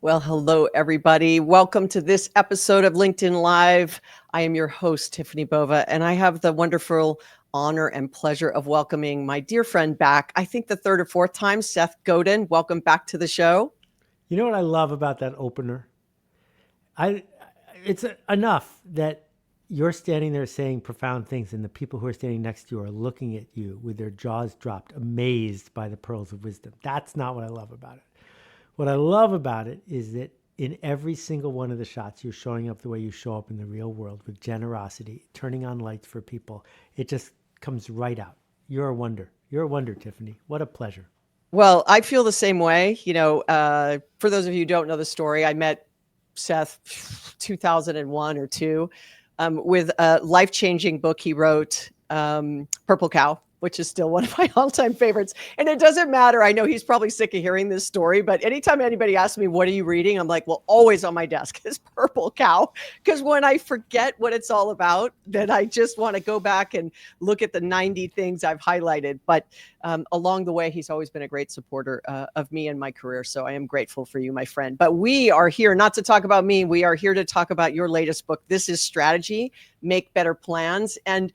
Well, hello, everybody. Welcome to this episode of LinkedIn Live. I am your host, Tiffany Bova, and I have the wonderful honor and pleasure of welcoming my dear friend back. I think the third or fourth time, Seth Godin. Welcome back to the show. You know what I love about that opener? I it's enough that you're standing there saying profound things and the people who are standing next to you are looking at you with their jaws dropped, amazed by the pearls of wisdom. That's not what I love about it. What I love about it is that in every single one of the shots, you're showing up the way you show up in the real world with generosity, turning on lights for people. It just comes right out. You're a wonder. You're a wonder, Tiffany. What a pleasure. Well, I feel the same way. For those of you who don't know the story, I met Seth 2001 or two with a life-changing book he wrote, Purple Cow, which is still one of my all-time favorites. And it doesn't matter. I know he's probably sick of hearing this story, but anytime anybody asks me, what are you reading? I'm like, well, always on my desk is Purple Cow. Because when I forget what it's all about, then I just want to go back and look at the 90 things I've highlighted. But along the way, he's always been a great supporter of me and my career. So I am grateful for you, my friend. But we are here not to talk about me. We are here to talk about your latest book. This is Strategy, Make Better Plans. And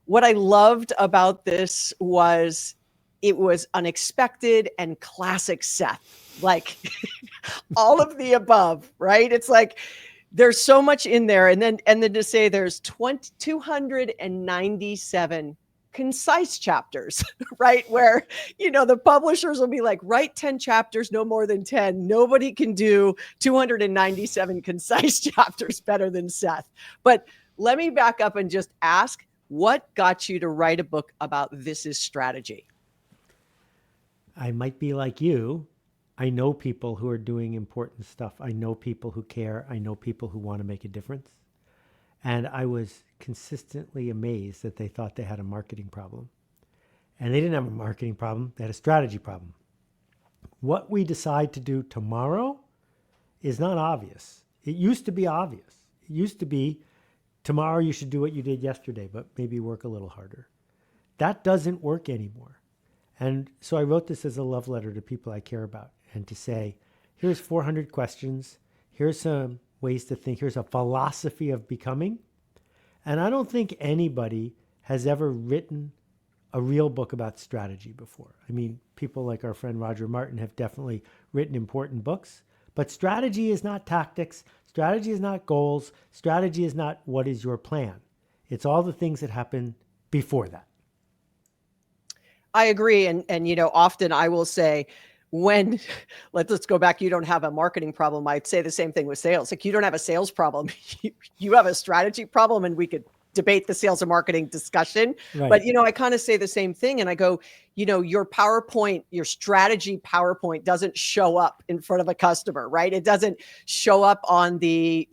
what I loved about this was it was unexpected and classic Seth, like all of the above, right? It's like there's so much in there. And then to say there's 297 concise chapters, right? Where, the publishers will be like, write 10 chapters, no more than 10. Nobody can do 297 concise chapters better than Seth. But let me back up and just ask, what got you to write a book about This Is Strategy? I might be like you. I know people who are doing important stuff. I know people who care. I know people who want to make a difference. And I was consistently amazed that they thought they had a marketing problem. And they didn't have a marketing problem. They had a strategy problem. What we decide to do tomorrow is not obvious. It used to be obvious. It used to be tomorrow you should do what you did yesterday, but maybe work a little harder. That doesn't work anymore. And so I wrote this as a love letter to people I care about and to say, here's 400 questions. Here's some ways to think. Here's a philosophy of becoming. And I don't think anybody has ever written a real book about strategy before. I mean, people like our friend Roger Martin have definitely written important books, but strategy is not tactics. Strategy is not goals. Strategy is not what is your plan. It's all the things that happen before that. I agree. And often I will say, when let's go back, you don't have a marketing problem. I'd say the same thing with sales. Like, you don't have a sales problem. You have a strategy problem, and we could debate the sales and marketing discussion. Right. But, I kind of say the same thing. And I go, your PowerPoint, your strategy PowerPoint doesn't show up in front of a customer, right? It doesn't show up on the,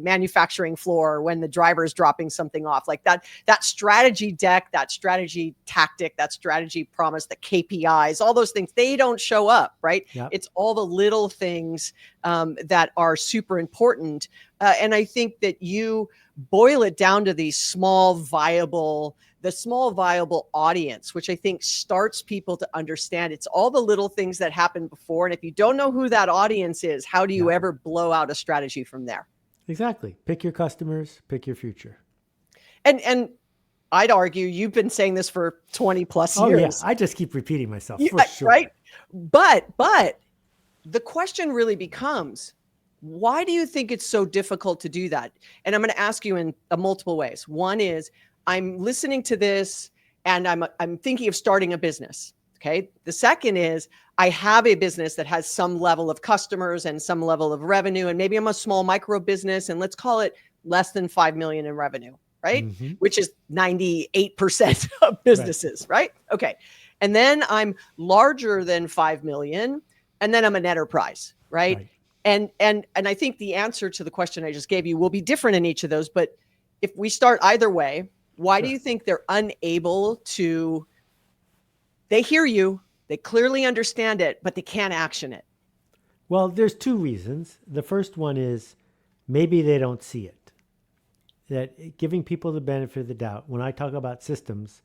manufacturing floor when the driver is dropping something off. Like that strategy deck, that strategy tactic, that strategy promise, the KPIs, all those things, they don't show up, right? Yep. It's all the little things that are super important. And I think that you boil it down to the small viable audience, which I think starts people to understand it's all the little things that happen before. And if you don't know who that audience is, how do you ever blow out a strategy from there? Exactly. Pick your customers, pick your future. And I'd argue you've been saying this for 20 plus years. Oh yeah, I just keep repeating myself for sure. Right? But the question really becomes, why do you think it's so difficult to do that? And I'm going to ask you in multiple ways. One is, I'm listening to this and I'm thinking of starting a business. Okay. The second is, I have a business that has some level of customers and some level of revenue, and maybe I'm a small micro business, and let's call it less than 5 million in revenue, right? Mm-hmm. Which is 98% of businesses, right? Okay. And then I'm larger than 5 million, and then I'm an enterprise, right? And I think the answer to the question I just gave you will be different in each of those. But if we start either way, why do you think they're unable to? They hear you, they clearly understand it, but they can't action it. Well, there's two reasons. The first one is maybe they don't see it. That giving people the benefit of the doubt, when I talk about systems,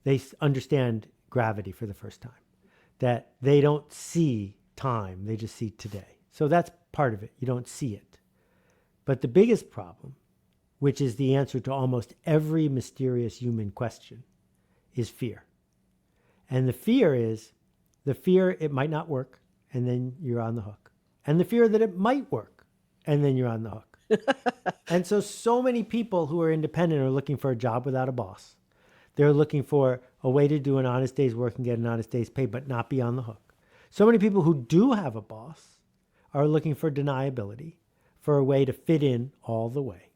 they understand gravity for the first time. That they don't see time, they just see today. So that's part of it. You don't see it. But the biggest problem, which is the answer to almost every mysterious human question, is fear. And the fear it might not work, and then you're on the hook. And the fear that it might work, and then you're on the hook. And so many people who are independent are looking for a job without a boss. They're looking for a way to do an honest day's work and get an honest day's pay, but not be on the hook. So many people who do have a boss are looking for deniability, for a way to fit in all the way.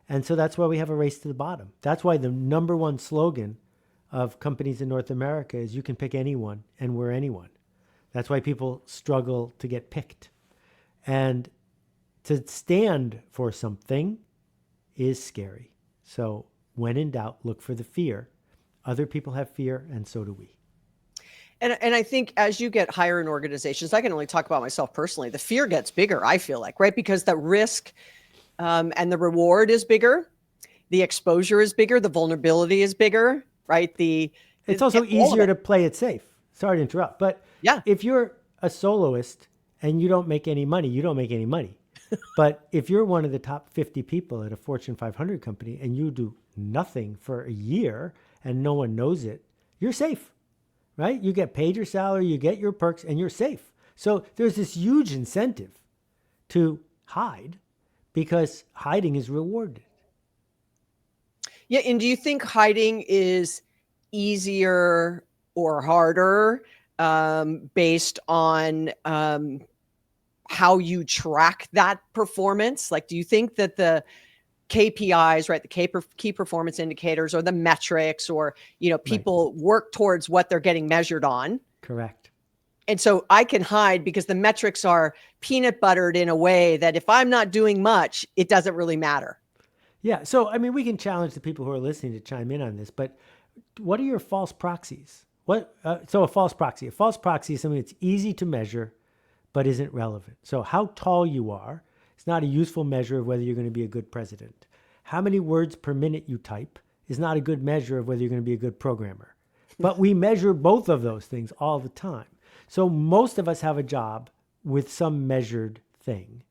And so that's why we have a race to the bottom. That's why the number one slogan of companies in North America is you can pick anyone and we're anyone. That's why people struggle to get picked. And to stand for something is scary. So when in doubt, look for the fear. Other people have fear, and so do we. And I think as you get higher in organizations, I can only talk about myself personally, the fear gets bigger, I feel like, right? Because the risk and the reward is bigger. The exposure is bigger. The vulnerability is bigger, right? It's also easier to play it safe. Sorry to interrupt, but yeah, if you're a soloist and you don't make any money, you don't make any money. But if you're one of the top 50 people at a Fortune 500 company and you do nothing for a year and no one knows it, you're safe, right? You get paid your salary, you get your perks, and you're safe. So there's this huge incentive to hide because hiding is rewarded. Yeah. And do you think hiding is easier or harder based on how you track that performance? Like, do you think that the KPIs, right, the key performance indicators or the metrics or, people work towards what they're getting measured on? Correct. And so I can hide because the metrics are peanut buttered in a way that if I'm not doing much, it doesn't really matter. Yeah. So, I mean, we can challenge the people who are listening to chime in on this, but what are your false proxies? So a false proxy is something that's easy to measure, but isn't relevant. So how tall you are is not a useful measure of whether you're going to be a good president. How many words per minute you type is not a good measure of whether you're going to be a good programmer. But we measure both of those things all the time. So most of us have a job with some measured thing.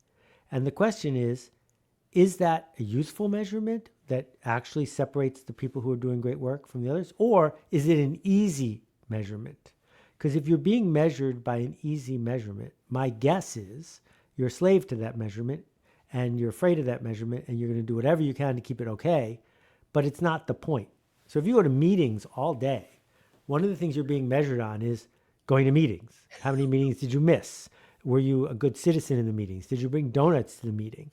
And the question is that a useful measurement that actually separates the people who are doing great work from the others? Or is it an easy measurement? Because if you're being measured by an easy measurement, my guess is you're a slave to that measurement and you're afraid of that measurement and you're going to do whatever you can to keep it okay, but it's not the point. So if you go to meetings all day, one of the things you're being measured on is going to meetings. How many meetings did you miss? Were you a good citizen in the meetings? Did you bring donuts to the meeting?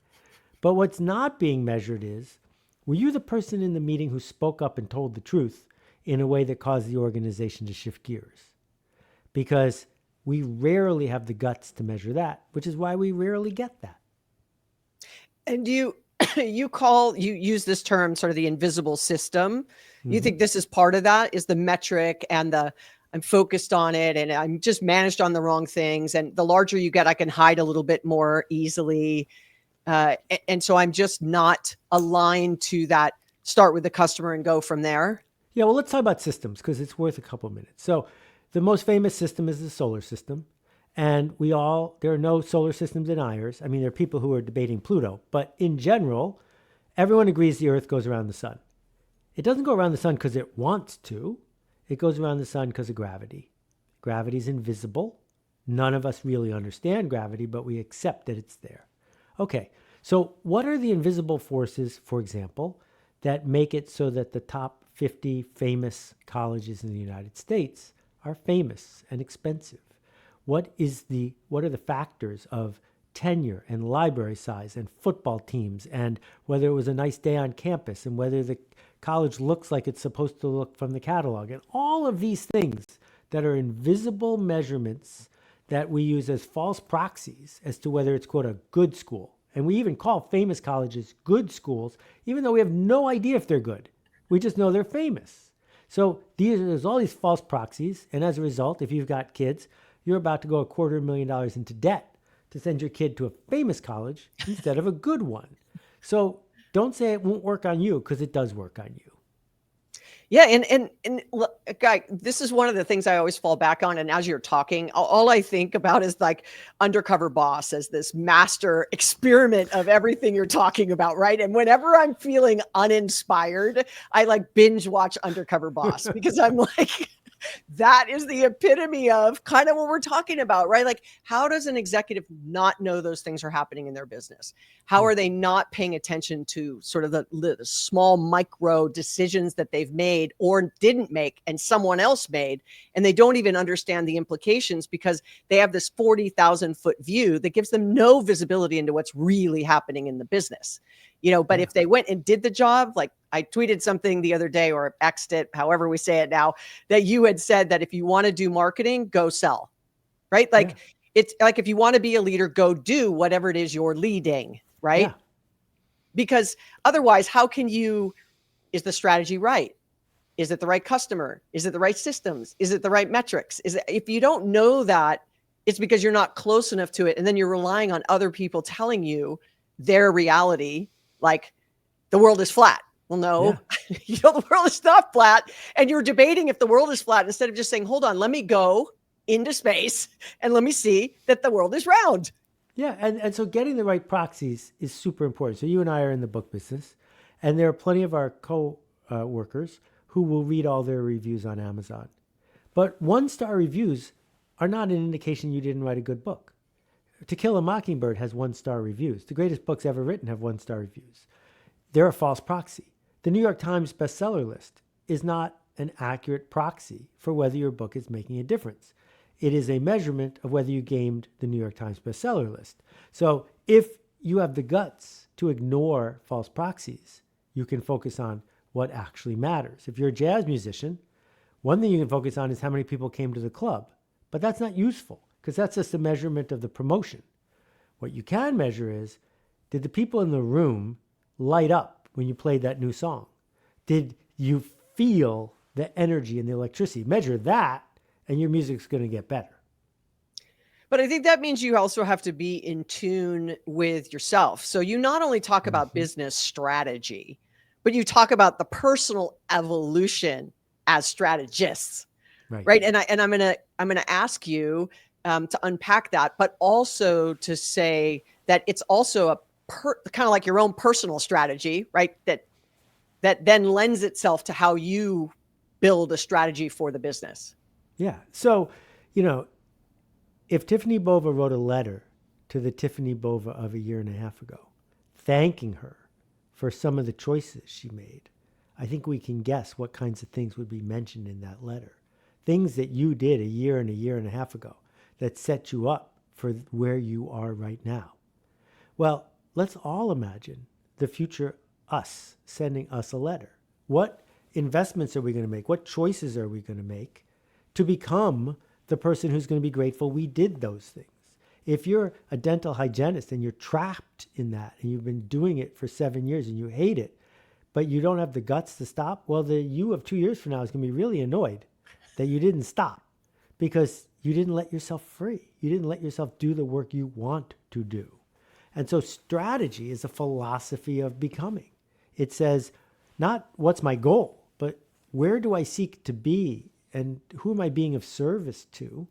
But what's not being measured is, were you the person in the meeting who spoke up and told the truth in a way that caused the organization to shift gears? Because we rarely have the guts to measure that, which is why we rarely get that. And you use this term, sort of the invisible system. You think this is part of that, is the metric and I'm focused on it and I'm just managed on the wrong things. And the larger you get, I can hide a little bit more easily. And so I'm just not aligned to that. Start with the customer and go from there. Yeah, well, let's talk about systems because it's worth a couple minutes. So the most famous system is the solar system. And there are no solar system deniers. I mean, there are people who are debating Pluto. But in general, everyone agrees the Earth goes around the sun. It doesn't go around the sun because it wants to. It goes around the sun because of gravity. Gravity is invisible. None of us really understand gravity, but we accept that it's there. Okay, so what are the invisible forces, for example, that make it so that the top 50 famous colleges in the United States are famous and expensive? What are the factors of tenure and library size and football teams and whether it was a nice day on campus and whether the college looks like it's supposed to look from the catalog, and all of these things that are invisible measurements that we use as false proxies as to whether it's, quote, a good school. And we even call famous colleges good schools, even though we have no idea if they're good. We just know they're famous. So there's all these false proxies. And as a result, if you've got kids, you're about to go $250,000 into debt to send your kid to a famous college instead of a good one. So don't say it won't work on you, because it does work on you. Yeah, and look, guy, this is one of the things I always fall back on. And as you're talking, all I think about is like Undercover Boss as this master experiment of everything you're talking about, right? And whenever I'm feeling uninspired, I like binge watch Undercover Boss because I'm like, that is the epitome of kind of what we're talking about, right? Like, how does an executive not know those things are happening in their business? How Yeah. are they not paying attention to sort of the small micro decisions that they've made or didn't make and someone else made? And they don't even understand the implications because they have this 40,000-foot view that gives them no visibility into what's really happening in the business. But Yeah. if they went and did the job, like I tweeted something the other day or X'd it, however we say it now, that you had said that if you want to do marketing, go sell, right? Yeah. Like it's like if you want to be a leader, go do whatever it is you're leading, right? Yeah. Because otherwise, is the strategy right? Is it the right customer? Is it the right systems? Is it the right metrics? If you don't know that, it's because you're not close enough to it. And then you're relying on other people telling you their reality, like the world is flat. Well, Yeah. no, the world is not flat. And you're debating if the world is flat instead of just saying, hold on, let me go into space and let me see that the world is round. Yeah, and so getting the right proxies is super important. So you and I are in the book business, and there are plenty of our co-workers who will read all their reviews on Amazon. But one-star reviews are not an indication you didn't write a good book. To Kill a Mockingbird has one-star reviews. The greatest books ever written have one-star reviews. They're a false proxy. The New York Times bestseller list is not an accurate proxy for whether your book is making a difference. It is a measurement of whether you gamed the New York Times bestseller list. So if you have the guts to ignore false proxies, you can focus on what actually matters. If you're a jazz musician, one thing you can focus on is how many people came to the club. But that's not useful because that's just a measurement of the promotion. What you can measure is, did the people in the room light up when you played that new song? Did you feel the energy and the electricity? Measure that, and your music's going to get better. But I think that means you also have to be in tune with yourself. So you not only talk about business strategy, but you talk about the personal evolution as strategists, right? And I'm gonna ask you to unpack that, but also to say that it's also a kind of like your own personal strategy, right? That then lends itself to how you build a strategy for the business. Yeah. So, if Tiffany Bova wrote a letter to the Tiffany Bova of a year and a half ago, thanking her for some of the choices she made, I think we can guess what kinds of things would be mentioned in that letter. Things that you did a year and a half ago that set you up for where you are right now. Well, let's all imagine the future us sending us a letter. What investments are we going to make? What choices are we going to make to become the person who's going to be grateful we did those things? If you're a dental hygienist and you're trapped in that and you've been doing it for 7 years and you hate it, but you don't have the guts to stop, well, the you of 2 years from now is going to be really annoyed that you didn't stop because you didn't let yourself free. You didn't let yourself do the work you want to do. And so strategy is a philosophy of becoming. It says, not what's my goal, but where do I seek to be and who am I being of service to?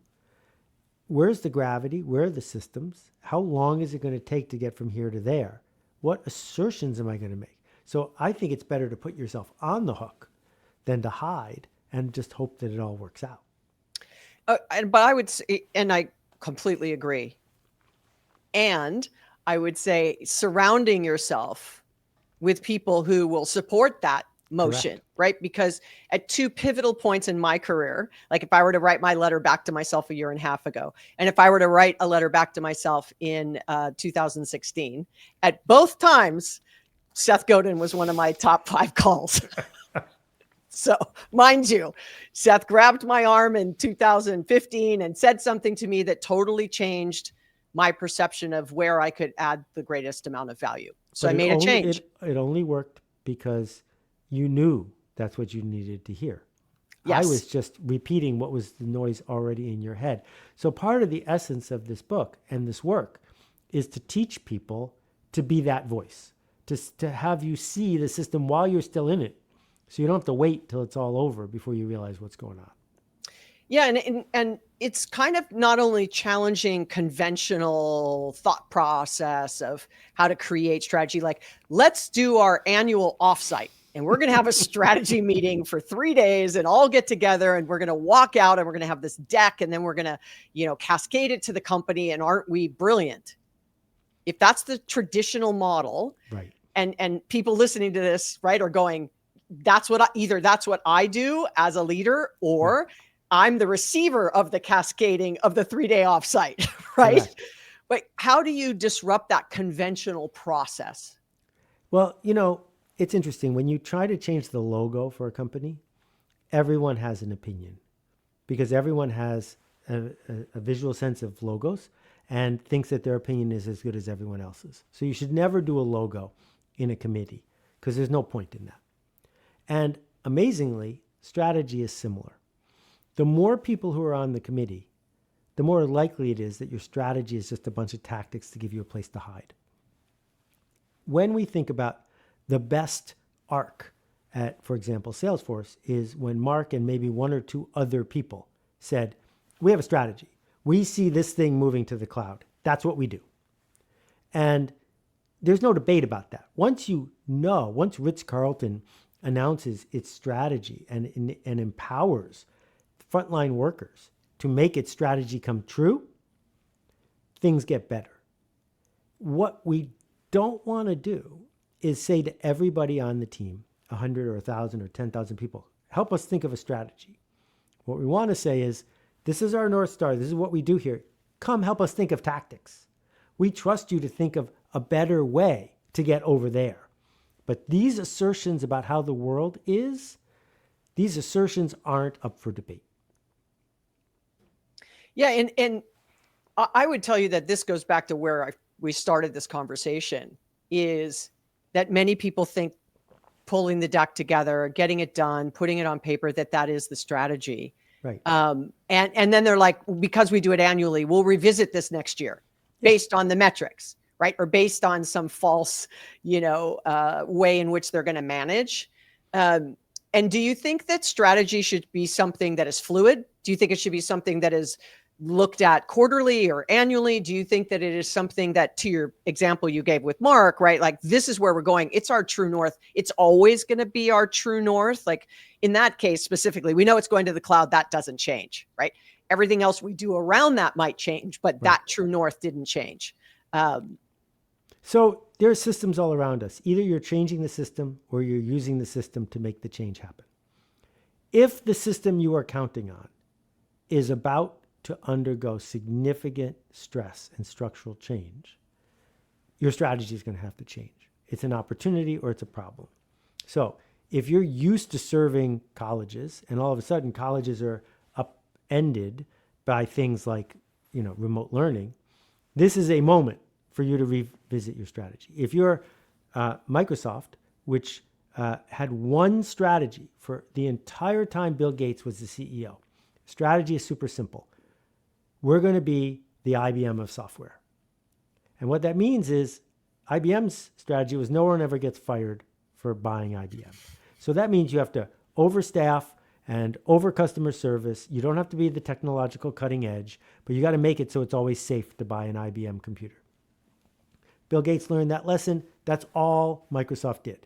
Where's the gravity? Where are the systems? How long is it going to take to get from here to there? What assertions am I going to make? So I think it's better to put yourself on the hook than to hide and just hope that it all works out. But I would say, and I completely agree. And I would say surrounding yourself with people who will support that motion, Correct. right? Because at two pivotal points in my career, like if I were to write my letter back to myself a year and a half ago, and if I were to write a letter back to myself in 2016, at both times, Seth Godin was one of my top 5 calls. So, mind you, Seth grabbed my arm in 2015 and said something to me that totally changed my perception of where I could add the greatest amount of value. So I made a change. It only worked because you knew that's what you needed to hear. Yes. I was just repeating what was the noise already in your head. So part of the essence of this book and this work is to teach people to be that voice, to have you see the system while you're still in it So you don't have to wait till it's all over before you realize what's going on. Yeah, and it's kind of not only challenging conventional thought process of how to create strategy, like let's do our annual offsite and we're going to have a strategy meeting for 3 days and all get together and we're going to walk out and we're going to have this deck and then we're going to, cascade it to the company, and aren't we brilliant? If that's the traditional model, Right. and people listening to this, right, are going, that's what I do as a leader, or Right. I'm the receiver of the cascading of the 3-day offsite, right? Correct. But how do you disrupt that conventional process? Well, it's interesting. When you try to change the logo for a company, everyone has an opinion because everyone has a visual sense of logos and thinks that their opinion is as good as everyone else's. So you should never do a logo in a committee because there's no point in that. And amazingly, strategy is similar. The more people who are on the committee, the more likely it is that your strategy is just a bunch of tactics to give you a place to hide. When we think about the best arc at, for example, Salesforce, is when Mark and maybe one or two other people said, we have a strategy. We see this thing moving to the cloud. That's what we do. And there's no debate about that. Once Ritz-Carlton announces its strategy and empowers frontline workers to make its strategy come true, things get better. What we don't want to do is say to everybody on the team, 100 or 1,000 or 10,000 people, help us think of a strategy. What we want to say is, this is our North Star. This is what we do here. Come help us think of tactics. We trust you to think of a better way to get over there. But these assertions about how the world is, these assertions aren't up for debate. Yeah, and I would tell you that this goes back to where we started this conversation, is that many people think pulling the deck together, getting it done, putting it on paper, that is the strategy. Right. And then they're like, because we do it annually, we'll revisit this next year based on the metrics, right? Or based on some false, way in which they're going to manage. And do you think that strategy should be something that is fluid? Do you think it should be something that is looked at quarterly or annually? Do you think that it is something that, to your example you gave with Mark, right? Like, this is where we're going. It's our true north. It's always going to be our true north. Like in that case specifically, we know it's going to the cloud. That doesn't change, right? Everything else we do around that might change, but that true north didn't change. So there are systems all around us. Either you're changing the system or you're using the system to make the change happen. If the system you are counting on is about to undergo significant stress and structural change, your strategy is going to have to change. It's an opportunity or it's a problem. So if you're used to serving colleges and all of a sudden colleges are upended by things like, remote learning, this is a moment for you to revisit your strategy. If you're Microsoft, which had one strategy for the entire time Bill Gates was the CEO, strategy is super simple. We're going to be the IBM of software. And what that means is IBM's strategy was no one ever gets fired for buying IBM. So that means you have to overstaff and over customer service. You don't have to be the technological cutting edge, but you got to make it so it's always safe to buy an IBM computer. Bill Gates learned that lesson. That's all Microsoft did.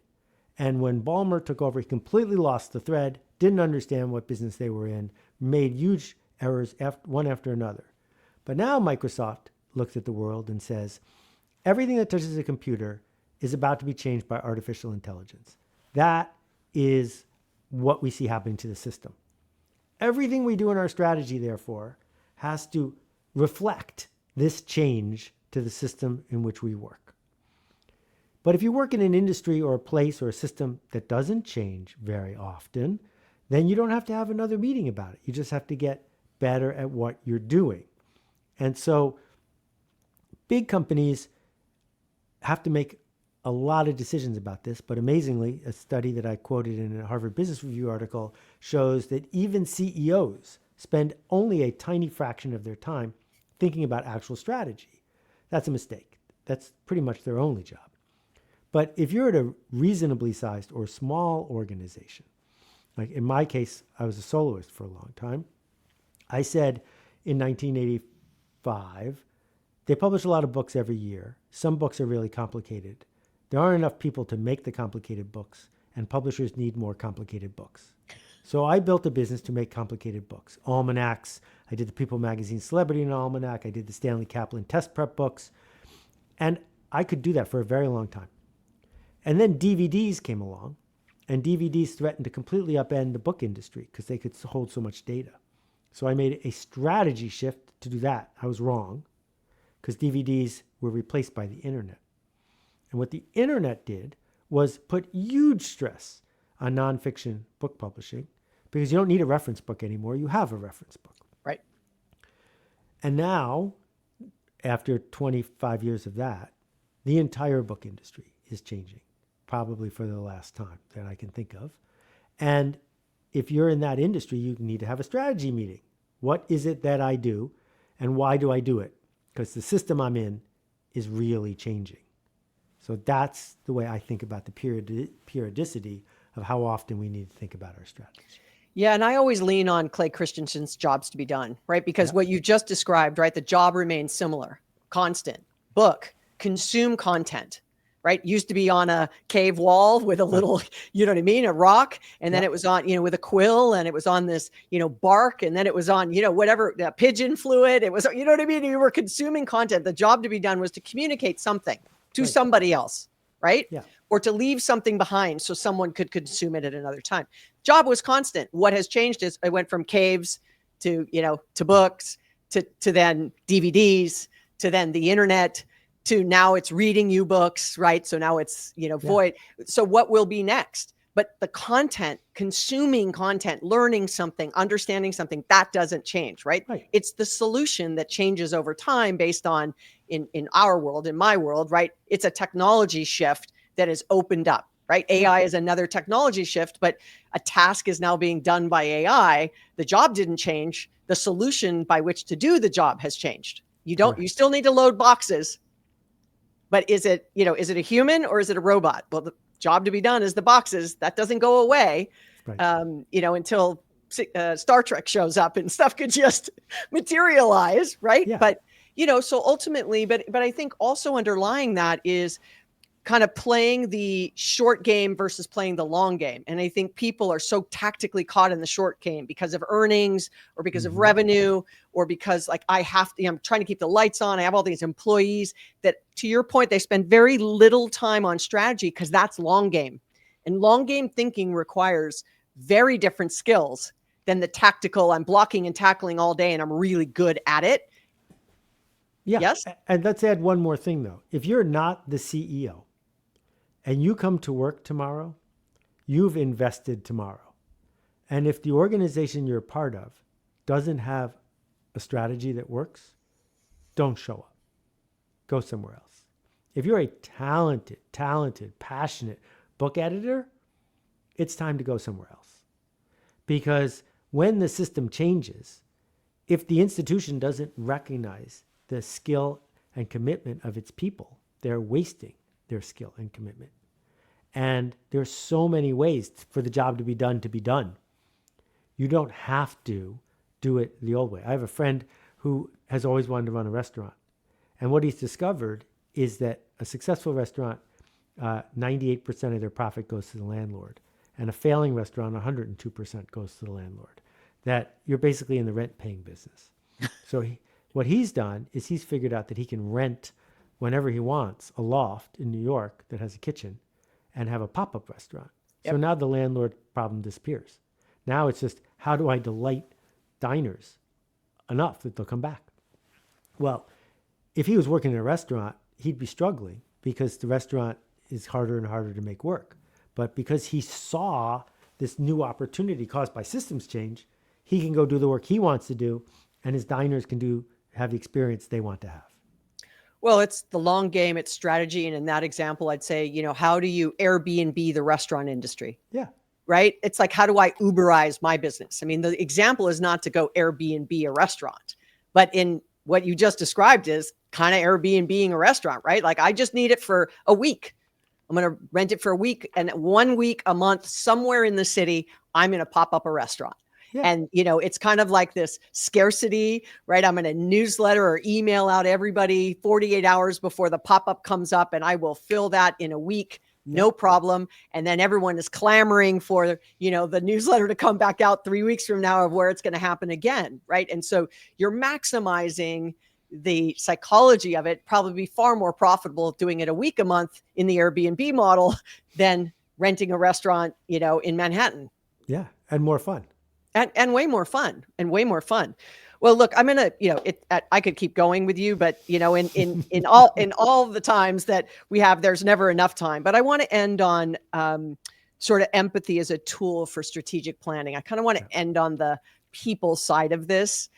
And when Ballmer took over, he completely lost the thread, didn't understand what business they were in, made huge errors one after another. But now Microsoft looks at the world and says, everything that touches a computer is about to be changed by artificial intelligence. That is what we see happening to the system. Everything we do in our strategy, therefore, has to reflect this change to the system in which we work. But if you work in an industry or a place or a system that doesn't change very often, then you don't have to have another meeting about it. You just have to get better at what you're doing. And so big companies have to make a lot of decisions about this, but amazingly, a study that I quoted in a Harvard Business Review article shows that even CEOs spend only a tiny fraction of their time thinking about actual strategy. That's a mistake. That's pretty much their only job. But if you're at a reasonably sized or small organization, Like in my case, I was a soloist for a long time. I said in 1985, they publish a lot of books every year. Some books are really complicated. There aren't enough people to make the complicated books, and publishers need more complicated books. So I built a business to make complicated books. Almanacs. I did the People Magazine Celebrity Almanac. I did the Stanley Kaplan Test Prep books. And I could do that for a very long time. And then DVDs came along, and DVDs threatened to completely upend the book industry because they could hold so much data. So I made a strategy shift to do that. I was wrong because DVDs were replaced by the internet. And what the internet did was put huge stress on nonfiction book publishing because you don't need a reference book anymore. You have a reference book. Right. And now, after 25 years of that, the entire book industry is changing, probably for the last time that I can think of. And if you're in that industry, you need to have a strategy meeting. What is it that I do and why do I do it? Because the system I'm in is really changing. So that's the way I think about the periodicity of how often we need to think about our strategy. Yeah, and I always lean on Clay Christensen's Jobs to be Done, right? Because what you just described, right? The job remains similar, constant. Book, consume content, right? Used to be on a cave wall with a little, you know what I mean? A rock. And then it was on, with a quill, and it was on this, bark. And then it was on, whatever, pigeon fluid. It was, you know what I mean? You were consuming content. The job to be done was to communicate something to somebody else, right? Yeah. Or to leave something behind so someone could consume it at another time. Job was constant. What has changed is I went from caves to, to books, to then DVDs, to then the internet, to now it's reading you books, right? So now it's, void. So what will be next? But the content, consuming content, learning something, understanding something, that doesn't change, right? It's the solution that changes over time based on, in our world, in my world, right? It's a technology shift that has opened up, right? AI is another technology shift, but a task is now being done by AI. The job didn't change. The solution by which to do the job has changed. You still need to load boxes, but is it a human or is it a robot? Well, the job to be done is the boxes. That doesn't go away, until Star Trek shows up and stuff could just materialize, right? Yeah. But, so ultimately, but I think also underlying that is kind of playing the short game versus playing the long game. And I think people are so tactically caught in the short game because of earnings or because of revenue or because I'm trying to keep the lights on. I have all these employees that, to your point, they spend very little time on strategy because that's long game. And long game thinking requires very different skills than the tactical, I'm blocking and tackling all day and I'm really good at it. Yeah. Yes. And let's add one more thing, though. If you're not the CEO and you come to work tomorrow, you've invested tomorrow. And if the organization you're a part of doesn't have a strategy that works, don't show up. Go somewhere else. If you're a talented, passionate book editor, it's time to go somewhere else. Because when the system changes, if the institution doesn't recognize the skill and commitment of its people, they're wasting their skill and commitment. And there's so many ways for the job to be done. You don't have to do it the old way. I have a friend who has always wanted to run a restaurant. And what he's discovered is that a successful restaurant, 98% of their profit goes to the landlord. And a failing restaurant, 102% goes to the landlord. That you're basically in the rent-paying business. So what he's done is he's figured out that he can rent, whenever he wants, a loft in New York that has a kitchen and have a pop-up restaurant. So now the landlord problem disappears. Now it's just, how do I delight diners enough that they'll come back? Well, if he was working in a restaurant, he'd be struggling because the restaurant is harder and harder to make work. But because he saw this new opportunity caused by systems change, he can go do the work he wants to do, and his diners can have the experience they want to have. Well, it's the long game, it's strategy. And in that example, I'd say, how do you Airbnb the restaurant industry? Yeah. Right? It's like, how do I Uberize my business? I mean, the example is not to go Airbnb a restaurant, but in what you just described is kind of Airbnb a restaurant, right? Like, I just need it for a week. I'm going to rent it for a week, and 1 week a month somewhere in the city. I'm going to pop up a restaurant. Yeah. And, it's kind of like this scarcity, right? I'm going to newsletter or email out everybody 48 hours before the pop-up comes up, and I will fill that in a week, no problem. And then everyone is clamoring for, the newsletter to come back out 3 weeks from now of where it's going to happen again, right? And so you're maximizing the psychology of it. Probably be far more profitable doing it a week a month in the Airbnb model than renting a restaurant, in Manhattan. Yeah. And more fun. And way more fun, Well, look, I'm gonna, I could keep going with you, but in all the times that we have, there's never enough time. But I want to end on sort of empathy as a tool for strategic planning. I kind of want to end on the people side of this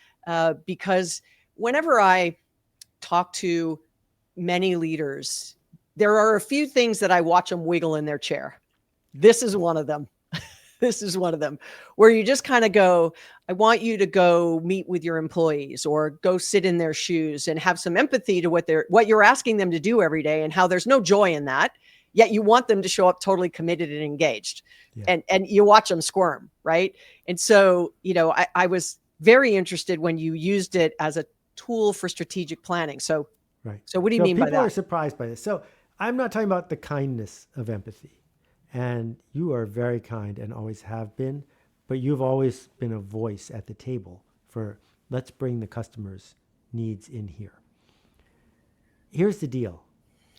because whenever I talk to many leaders, there are a few things that I watch them wiggle in their chair. This is one of them. Where you just kind of go, I want you to go meet with your employees or go sit in their shoes and have some empathy to what you're asking them to do every day and how there's no joy in that, yet you want them to show up totally committed and engaged. Yeah. And you watch them squirm, right? And so, I was very interested when you used it as a tool for strategic planning. So, right. So what do you mean by that? People are surprised by this. So I'm not talking about the kindness of empathy. And you are very kind and always have been, but you've always been a voice at the table for let's bring the customer's needs in here. Here's the deal.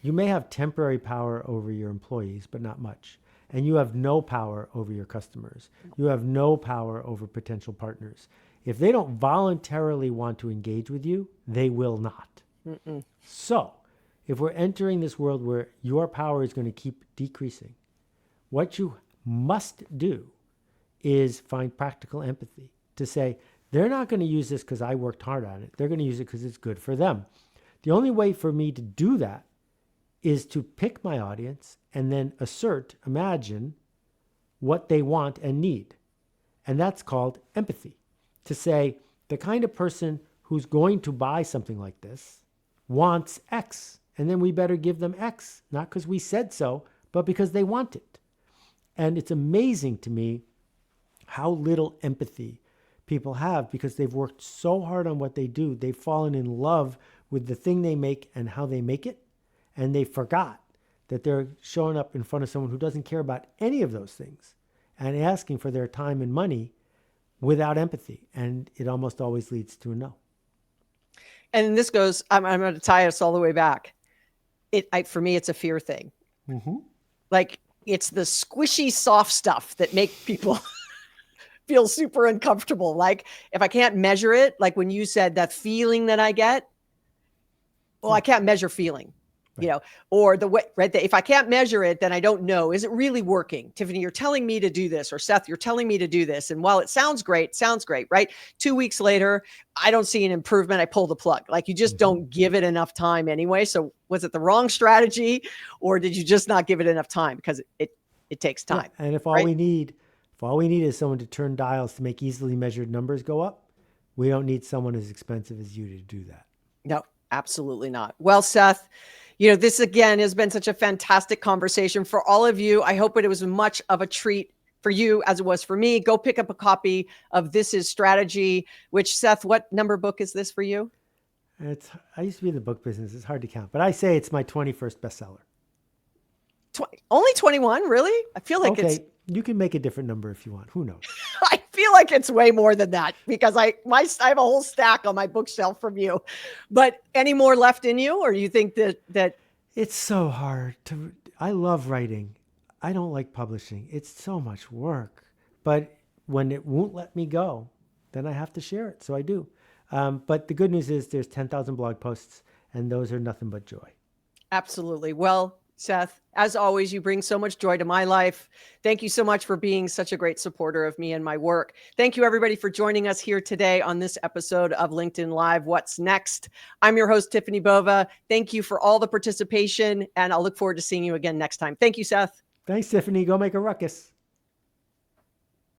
You may have temporary power over your employees, but not much. And you have no power over your customers. You have no power over potential partners. If they don't voluntarily want to engage with you, they will not. Mm-mm. So if we're entering this world where your power is going to keep decreasing, what you must do is find practical empathy to say, they're not going to use this because I worked hard on it. They're going to use it because it's good for them. The only way for me to do that is to pick my audience and then imagine what they want and need. And that's called empathy. To say, the kind of person who's going to buy something like this wants X, and then we better give them X, not because we said so, but because they want it. And it's amazing to me how little empathy people have because they've worked so hard on what they do. They've fallen in love with the thing they make and how they make it. And they forgot that they're showing up in front of someone who doesn't care about any of those things and asking for their time and money without empathy. And it almost always leads to a no. And this goes, I'm going to tie us all the way back. For me, it's a fear thing. Mm-hmm. Like, it's the squishy, soft stuff that make people feel super uncomfortable. Like, if I can't measure it, like when you said that feeling that I get, well, I can't measure feeling, right. Or the way, right? If I can't measure it, then I don't know. Is it really working? Tiffany, you're telling me to do this, or Seth, you're telling me to do this. And while it sounds great, right? 2 weeks later, I don't see an improvement. I pull the plug. Like, you just don't give it enough time anyway. So was it the wrong strategy, or did you just not give it enough time? Because it takes time. Yeah. And if all we need is someone to turn dials to make easily measured numbers go up, we don't need someone as expensive as you to do that. No, absolutely not. Well, Seth, this again has been such a fantastic conversation for all of you. I hope it was much of a treat for you as it was for me. Go pick up a copy of This Is Strategy, which, Seth, what number book is this for you? I used to be in the book business. It's hard to count, but I say it's my 21st bestseller. Only 21, really? I feel like you can make a different number if you want. Who knows? I feel like it's way more than that because I have a whole stack on my bookshelf from you. But any more left in you, or you think that it's so hard to? I love writing. I don't like publishing. It's so much work. But when it won't let me go, then I have to share it. So I do. But the good news is there's 10,000 blog posts, and those are nothing but joy. Absolutely. Well, Seth, as always, you bring so much joy to my life. Thank you so much for being such a great supporter of me and my work. Thank you, everybody, for joining us here today on this episode of LinkedIn Live, What's Next? I'm your host, Tiffany Bova. Thank you for all the participation, and I'll look forward to seeing you again next time. Thank you, Seth. Thanks, Tiffany. Go make a ruckus.